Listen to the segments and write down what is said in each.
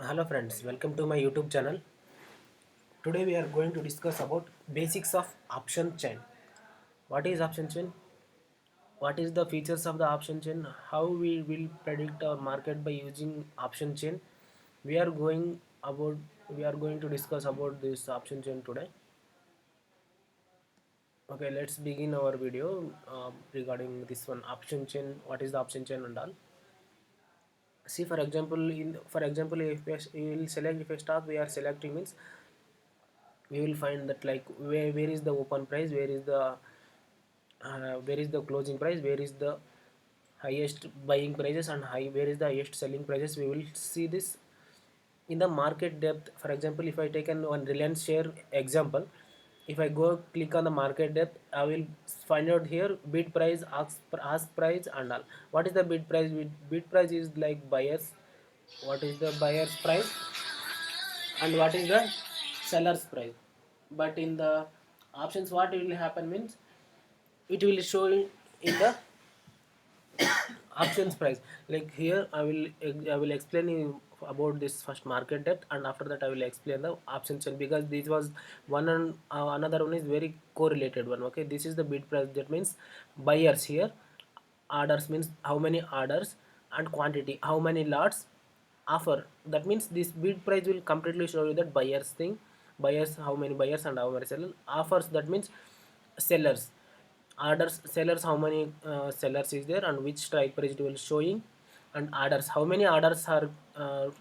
Hello friends, welcome to my YouTube channel. Today we are going to discuss about basics of option chain. What is option chain? What is the features of the option chain? How we will predict our market by using option chain? We are going about we are going to discuss about this option chain today. Okay, let's begin our video regarding this one option chain. What is the option chain and all? See, for example, if we will select, if a stock we are selecting means we will find that like where is the open price, where is the closing price, where is the highest buying prices and where is the highest selling prices. We will see this in the market depth. For example, if I take one Reliance share example, if I go click on the market depth, I will find out here bid price, ask price and all. What is the bid price? Bid price is like buyers. What is the buyer's price and what is the seller's price? But in the options, what will happen means it will show in the options price. Like here I will explain you about this first market depth, and after that I will explain the options chain, because this was one and another one is very correlated one. Okay, this is the bid price, that means buyers here. Orders means how many orders, and quantity how many lots. Offer, that means this bid price will completely show you that buyers thing, buyers how many buyers and how many sellers. Offers, that means sellers. Orders, sellers how many sellers is there and which strike price it will showing. And orders, how many orders are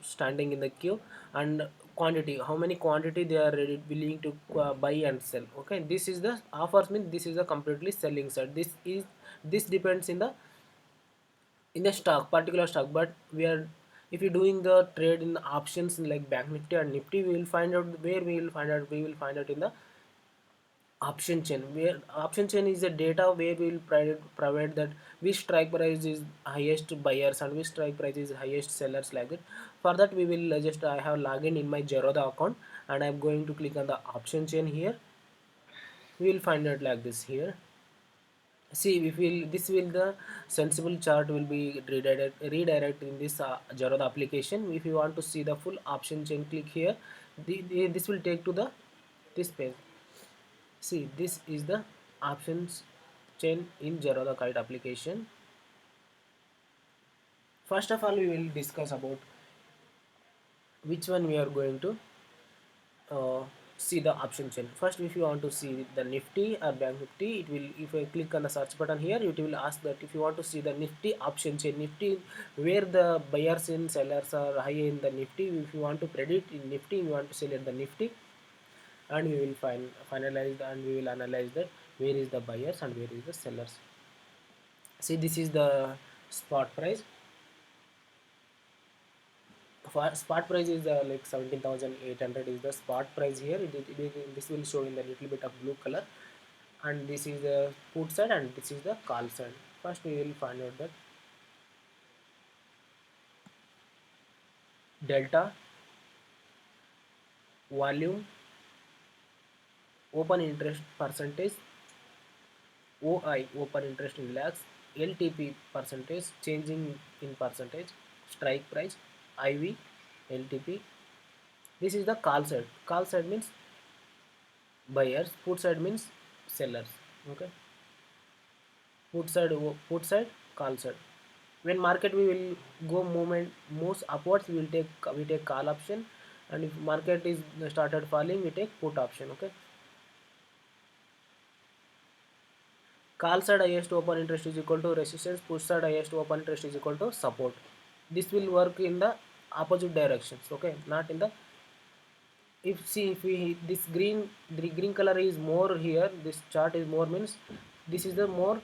standing in the queue. And quantity, how many quantity they are ready willing to buy and sell. Okay, this is the offers means this is a completely selling side. This depends in the stock, particular stock. But we are, if you're doing the trade in the options like bank nifty and nifty, we will find out where we will find out in the option chain. Where option chain is a data where we will provide that which strike price is highest buyers and which strike price is highest sellers, like that. For that we will just I have login in my Zerodha account, and I'm going to click on the option chain here. We will find out like this here. See, if will this will the sensible chart will be redirect in this Zerodha application. If you want to see the full option chain, click here. This will take to the this page. See, this is the options chain in Zerodha Kite application. First of all, we will discuss about which one we are going to uh, see the option chain. First, if you want to see the Nifty or Bank Nifty, it will, if I click on the search button here, it will ask that if you want to see the Nifty option chain, Nifty where the buyers and sellers are high in the Nifty. If you want to predict in Nifty, you want to select the Nifty, and we will finalize and we will analyze that where is the buyers and where is the sellers. See, this is the spot price. For spot price is like 17,800 is the spot price here. This will show in the little bit of blue color, and this is the put side and this is the call side. First we will find out that delta, volume, open interest percentage, OI open interest in lakhs, LTP percentage changing in percentage, strike price, IV, LTP. This is the call side. Call side means buyers, put side means sellers. Okay, put side, call side. When market we will go movement moves upwards, we take call option, and if market is started falling, we take put option. Okay, call side highest open interest is equal to resistance, put side highest open interest is equal to support. This will work in the opposite directions. Okay, not in the, if see, if we this green, the green color is more here, this chart is more means this is the more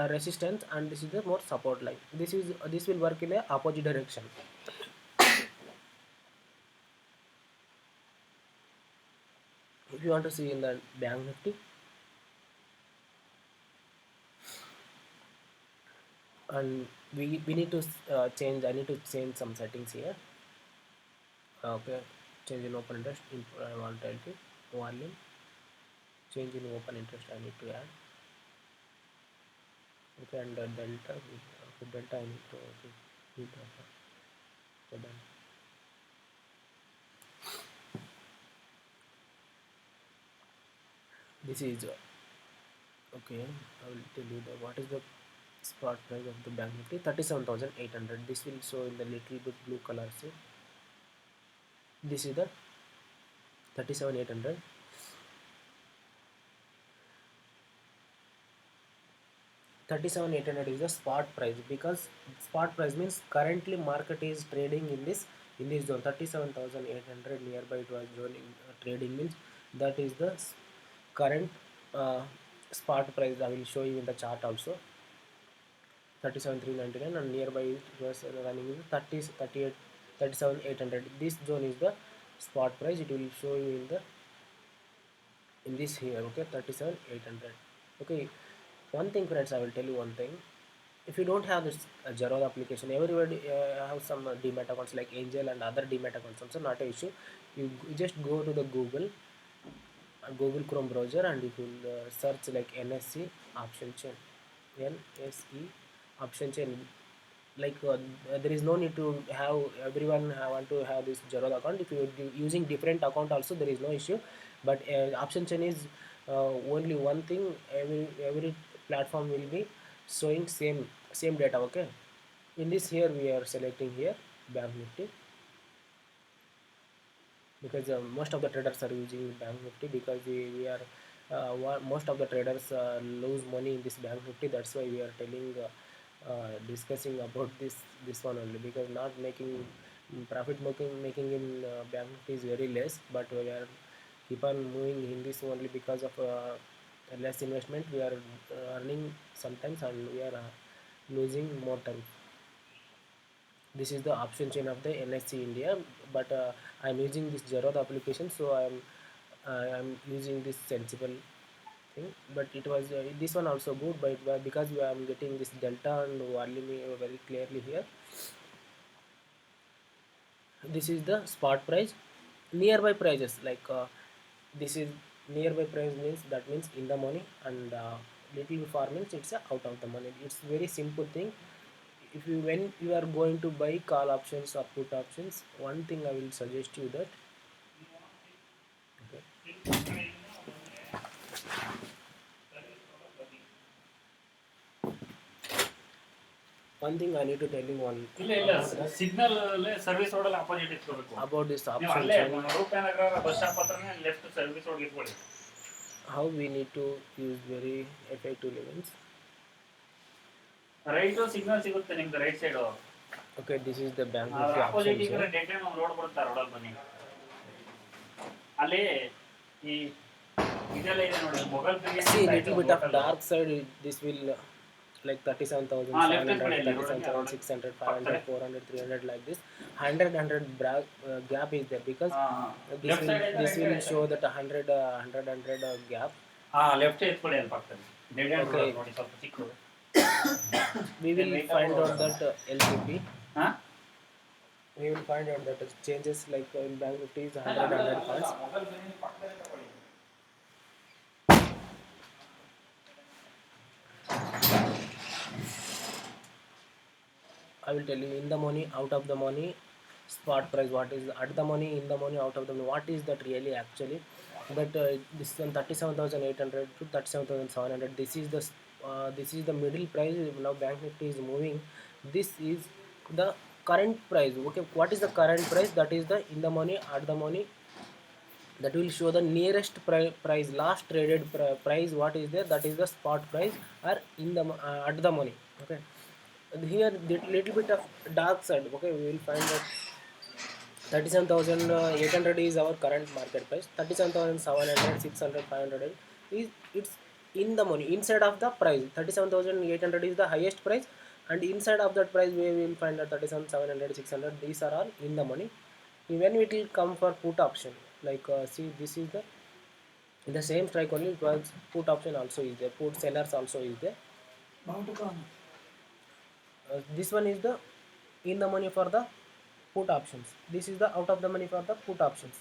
resistance, and this is the more support line. This will work in the opposite direction. If you want to see in the bank nifty, and we need to change, I need to change some settings here. Okay, change in open interest in volatility, volume, change in open interest I need to add. Okay, and delta, okay, delta I need to, okay, delta. Okay, done. This is okay. I will tell you the what is the spot price of the Bank Nifty 37,800. This will show in the little bit blue color. See, this is the 37,800. 37,800 is the spot price, because spot price means currently market is trading in this zone 37,800 nearby it was joining trading means that is the current uh, spot price. I will show you in the chart also. 37,399 and nearby it was running in 30 38 37,800. This zone is the spot price. It will show you in this here. Okay, 37,800. Okay, one thing friends, I will tell you one thing. If you don't have this Zerodha application, everybody have some demat accounts like Angel and other demat accounts also, not a issue. You just go to the Google Chrome browser, and you will search like NSE option chain, NSE option chain. Like there is no need to have everyone want to have this Zerodha account. If you are using different account also, there is no issue. But option chain is only one thing. Every platform will be showing same data. Okay, in this here we are selecting here Bank Nifty, because most of the traders are using Bank Nifty, because we are most of the traders lose money in this Bank Nifty. That's why we are telling discussing about this one only, because not making profit making in Bank Nifty is very less, but we are keep on moving in this only because of less investment. We are earning sometimes, and we are losing more time. This is the option chain of the NSE India, but I'm using this Zerodha application, so I'm using this sensible thing. But it was this one also good, but because I'm getting this delta and volume very clearly here. This is the spot price. Nearby prices like this is nearby price means that means in the money, and little far means it's out of the money. It's very simple thing. If you when you are going to buy call options or put options, one thing I will suggest you that, okay, one thing I need to tell you one ಇಲ್ಲ ಇಲ್ಲ signal service road ಅಲ್ಲಿ opposite ಇಟ್ಕೋಬೇಕು. about this ನೀವು option ಅಲ್ಲೇ chain, ರೂಪನಗರ bus stop ಹತ್ರನೇ left service road ಇಟ್ಕೊಳ್ಳಿ. how we need to use very effective limits. Right signal ಸಿಗುತ್ತೆ ನಿಮ್ದು right side. Okay, this is the Bank Nifty option opposite chain. ಇದ್ರೆ dead end road ಬರುತ್ತೆ, ರೋಡಲ್ಲಿ ಬನ್ನಿ. ಅಲ್ಲಿ ಈ ಇದೆಲ್ಲ ಇದೆ ನೋಡಿ, mobile See, little bit of dark side. This will like 37,700, 37,600, 500, 400, 300 like this. 100 gap is there, because this will show that 100 gap. Left ಎತ್ಕೊಳ್ಳಿ ಅಲ್ಲಿ ಪಕ್ಕದಲ್ಲಿ ಡೆಡ್ ಎಂಡ್ Okay, ರೋಡ್ ನೋಡಿ, ಸ್ವಲ್ಪ ಚಿಕ್ಕದು. we will find out that LTP. ಹಾ We will find out that changes like in Bank Nifty is 100 points. I will tell you in the money, out of the money, spot price. What is at the money, in the money, out of the money? What is that really actually? But this is 37,800 to 37,700. This is the middle price. Now Bank Nifty is moving. This is the current price. Okay, what is the current price? That is the in the money, at the money. That will show the nearest price, last traded price. What is there? That is the spot price or in the at the money. Okay, here little bit of dark side. Okay, we will find that 37,800 is our current market price. 37,700, 600, 500 is it's in the money, inside of the price. 37,800 is the highest price, and inside of that price we will find that 37,700, 600, these are all in the money. When it will come for put option, like see, this is the in the same strike only, it was put option also is there, put sellers also is there. This one is the in the money for the put options. This is the out of the money for the put options.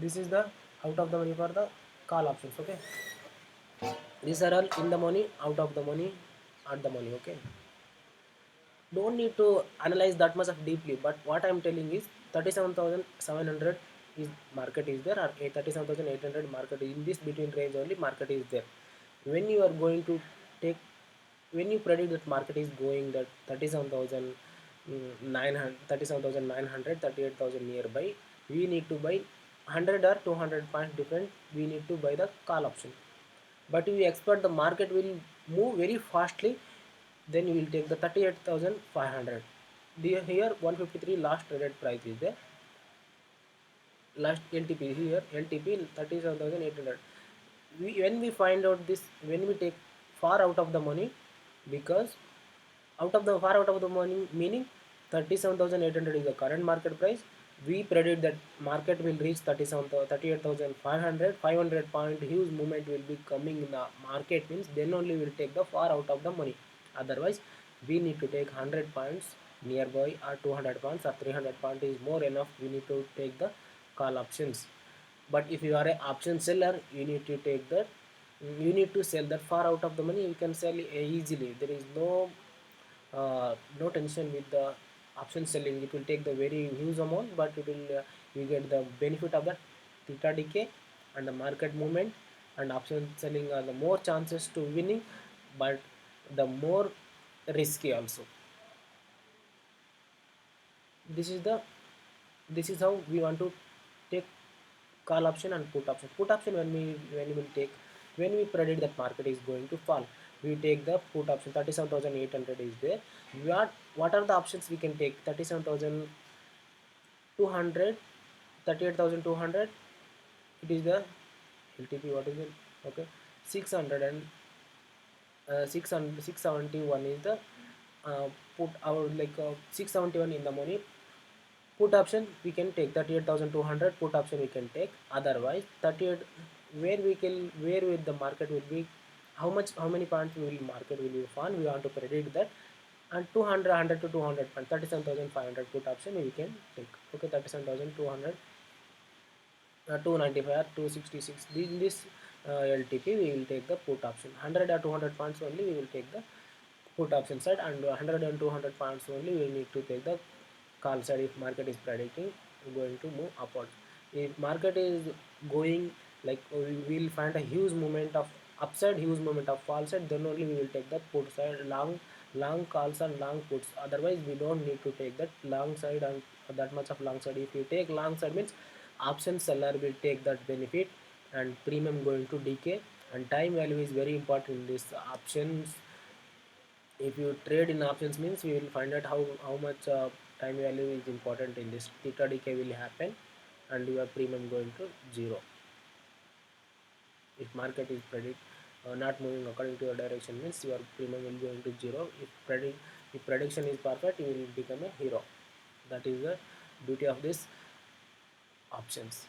This is the out of the money for the call options. Okay, these are all in the money, out of the money, at the money. Okay, don't need to analyze that much of deeply, but what I'm telling is 37,700 is market is there, or 37,800 market in this between range only market is there. When you are going to take, when you predict that market is going that 37,900, 37,900, 38,000 nearby, we need to buy 100 or 200 points different, we need to buy the call option. But if you expect the market will move very fastly, then you will take the 38,500. Here 153 last traded price is there, last LTP here, LTP 37,800. When we find out this, when we take far out of the money, because out of the far out of the money meaning 37,800 is the current market price, we predict that market will reach 38,500, 500 point huge movement will be coming in the market, means then only we'll take the far out of the money. Otherwise we need to take 100 points nearby, or 200 points or 300 points is more enough, we need to take the call options. But if you are a option seller, you need to take that, you need to sell that far out of the money, you can sell easily, there is no tension with the option selling. It will take the very huge amount, but it will you get the benefit of the theta decay and the market movement. And option selling are the more chances to winning, but the more risky also. This is the, this is how we want to take call option and put option. Put option, when we will take, when we predict that market is going to fall, we take the put option. 37,800 is there. What are the options we can take? 37,200, 38,200. It is the LTP. What is it? Okay, 600 and 600, 671 is the put our, like 671 in the money. Put option we can take 38,200, put option we can take. Otherwise 38, where we can, where with the market will be, how much, how many points will market will be found, we want to predict that. And 200, 100 to 200 points, 37,500 put option we can take. Okay, 37,200, 295 or 266, in this LTP we will take the put option. 100 or 200 points only we will take the put option side, and 100 and 200 points only we need to take the call side if market is predicting going to move upwards. If market is going like, we will find a huge movement of upside, huge movement of fall side, then only we will take the put side, long calls and long puts. Otherwise we don't need to take that long side and that much of long side. If you take long side means option seller will take that benefit, and premium going to decay. And time value is very important in this options. If you trade in options means we will find out how much time value is important in this. Theta decay will happen and your premium going to zero. If market is predict not moving according to your direction means your premium will going to zero. If prediction is perfect, you will become a hero. That is the beauty of this options.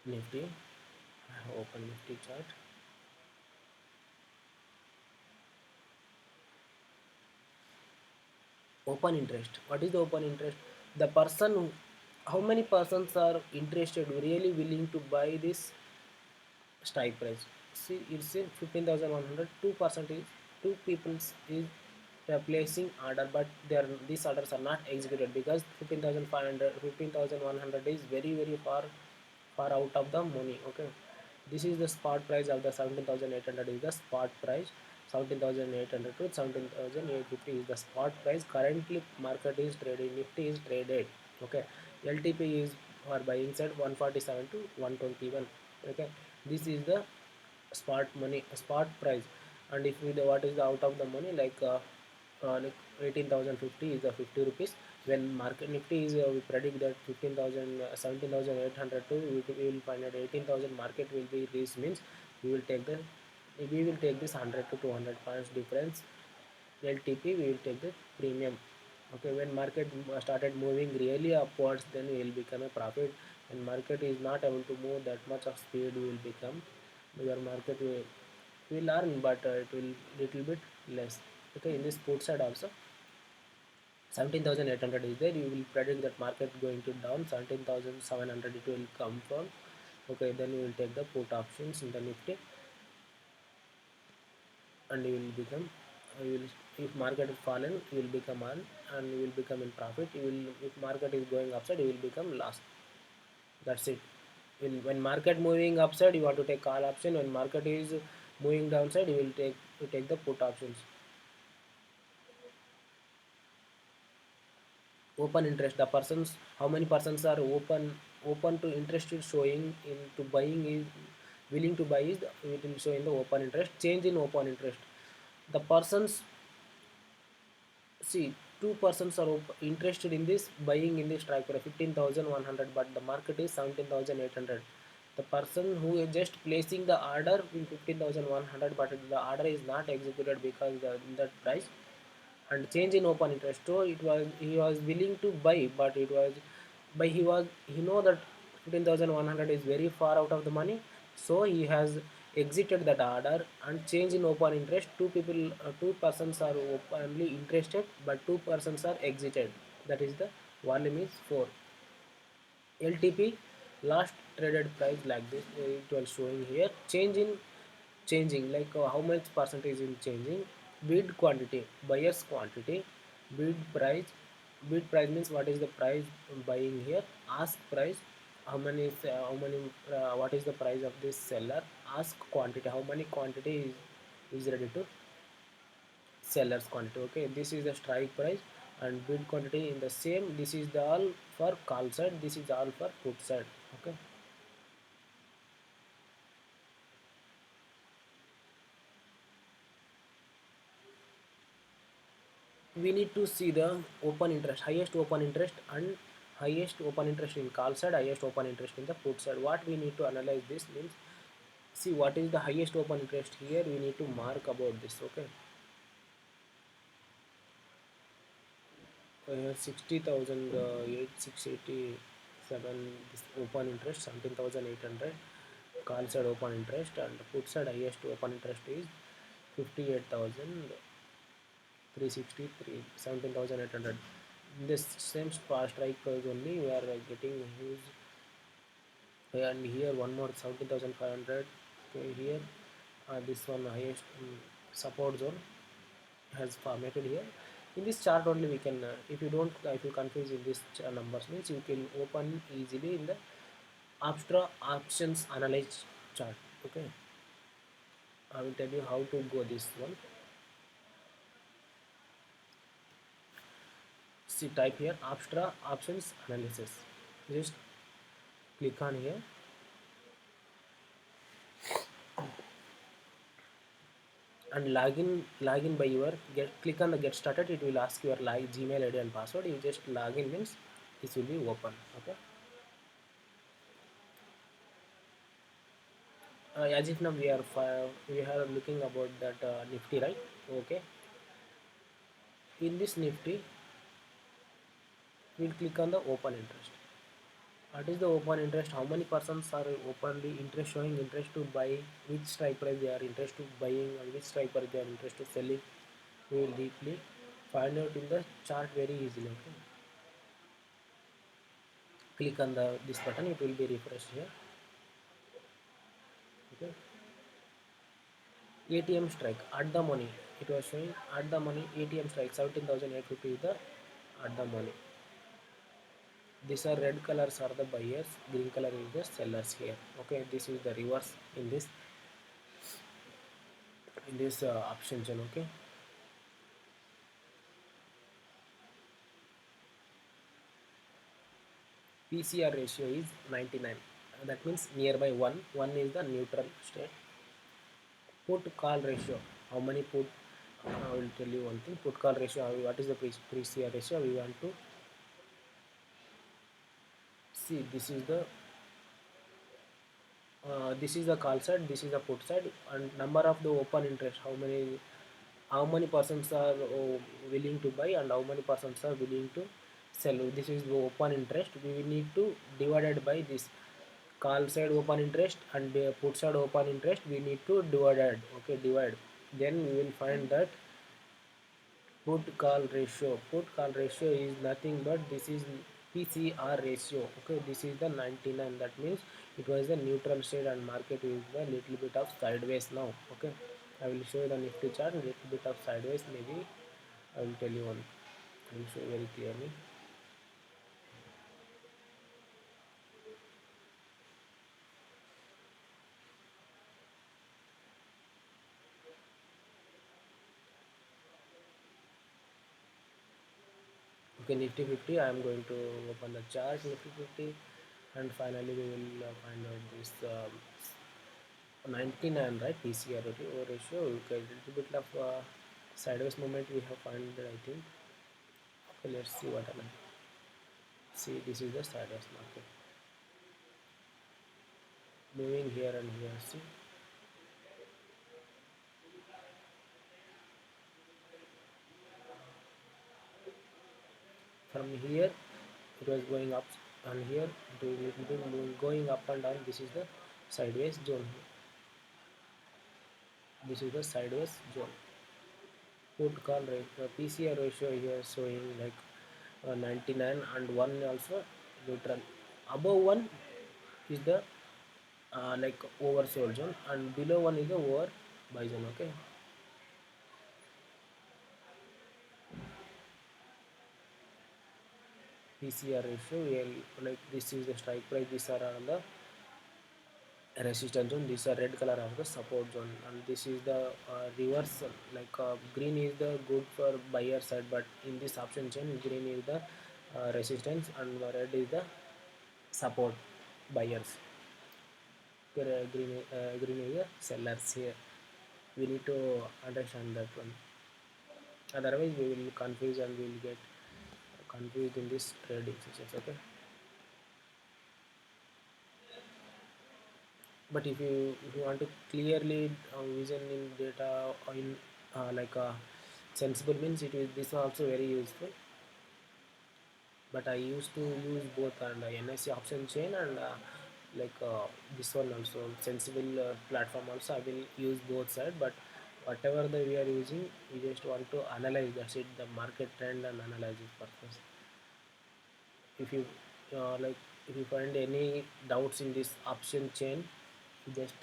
Nifty, I have open Nifty chart. Open interest, what is the open interest? The person how many persons are interested, really willing to buy this strike price? See, it's in 15,100, 2% is, two people is placing order, but these orders are not executed because 15,500, 15,100 is very very far out of the money. Okay, this is the spot price of the 17,800 is the spot price. 17,800 to 17,850 is the spot price. Currently market is trading, Nifty is traded. Okay, LTP is for buying side 147 to 121. Okay, this is the spot money, spot price. And if we the, what is the out of the money, like 18,050 is the 50 rupees. When market Nifty is we predict that 15,000, 17,800 to we will find that 18,000 market will be reached means we will take the, we will take this 100 to 200 points difference LTP, we will take the premium. Okay, when market started moving really upwards, then we will become a profit. And market is not able to move that much of speed, we will become, your market will earn, but it will little bit less. Okay, in this put side also 17,800 is there, you will predict that market going to down 17,700 it will come from. Okay, then you will take the put options in the Nifty and you will become you will, if market is fallen, you will become on, and you will become in profit. You will, if market is going upside, you will become lost. That's it. When market moving upside, you want to take call option. When market is moving downside, you take the put options. Open interest, the persons, how many persons are open to interest is showing into buying, is willing to buy, is it will show in the open interest. Change in open interest, the persons, see, two persons are interested in this buying in this strike price 15,100, but the market is 17,800. The person who is just placing the order in 15,100, but the order is not executed because in that price, and change in open interest. So it was, he was willing to buy, but it was by, he know that 15,100 is very far out of the money, so he has exited that order. And change in open interest, two people, two persons are openly interested, but two persons are exited. That is the volume is 4. LTP, last traded price, like this, it was showing here. Change in, changing, like how much percentage in changing. Bid quantity, buyer's quantity. Bid price, bid price means what is the price buying here. Ask price, how many what is the price of this seller. Ask quantity, how many quantity is ready to seller's quantity. Okay, this is the strike price, and bid quantity in the same. This is the all for call side, this is all for put side. Okay, we need to see the open interest, highest open interest, and highest open interest in call side, highest open interest in the put side. What we need to analyze this means, see what is the highest open interest here, we need to mark about this. Okay, 60,000, 687, this open interest 17,800. Call side open interest, and put side highest open interest is 58,363, 17,800. This same strike price only we are getting huge. And here one more 17,500. Okay, here this one highest support zone has formatted here. In this chart only we can, if you don't, if you confuse in this numbers means, you can open easily in the Abstra options analyze chart. Okay, I will tell you how to go this one. See, type here Abstra options analysis. Just click on here, and login by your click on the get started. It will ask your Gmail ID and password. You just login means this will be open. Okay, as if now we are looking about that Nifty, right? Okay, in this Nifty we'll click on the open interest. What is the open interest? How many persons are openly interest, showing interest to buy? Which strike price they are interested to buying, and which strike price they are interested to selling? We will deeply find out in the chart very easily. Okay, click on the this button. It will be refreshed here. Okay, ATM strike at the money. It was showing at the money ATM strike 17,850 is the at the money. These are red colors are the buyers, green color is the sellers here. Okay, this is the reverse in this option zone. Okay, PCR ratio is 99. That means nearby 1. 1 is the neutral state. Put call ratio. How many put? I will tell you one thing. Put call ratio. What is the PCR ratio? We want to see. This is the call side. This is the put side. And number of the open interest. How many persons are willing to buy, and how many persons are willing to sell. This is the open interest. We will need to divided by this call side open interest and put side open interest. We need to divide. Okay, divide. Then we will find that put call ratio. Put call ratio is nothing but this is PCR ratio. Okay, this is the 99. That means it was the neutral state and market is the little bit of sideways now. Okay, I will show you the Nifty chart, little bit of sideways maybe. I will tell you one. I will show you very clearly. Okay, Nifty 50. I am going to open the chart Nifty 50, and finally we will find out this 99, right? PCR ratio. Okay, little bit of sideways movement we have found, I think. Okay, let's see what happens. See, this is the sideways market moving here and here. See, from here it was going up, and here it will be going up and down. This is the sideways zone. This is the sideways zone. Put call rate, PCR ratio here showing like 99, and 1 also neutral. Above 1 is the like oversold zone, and below 1 is the over buy zone. Okay, PCR ratio, like this is the strike price, these are on the resistance zone, these are red color of the support zone, and this is the reversal, like green is the good for buyer side, but in this option chain green is the resistance and red is the support buyers. Green is the sellers here. We need to understand that one, otherwise we will confuse and we will get confused in this trading sessions. Okay, but if you want to clearly vision in data or in like sensible means, it is this also very useful. But I used to use both, and NSE option chain, and like this one also sensible platform also I will use both side. But whatever that we are using, we just want to analyze, that's it, the market trend and analysis purpose. If you like, if you find any doubts in this option chain, just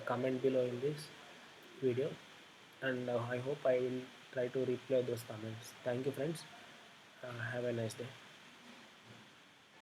comment below in this video, and I hope I will try to reply those comments. Thank you friends. Have a nice day.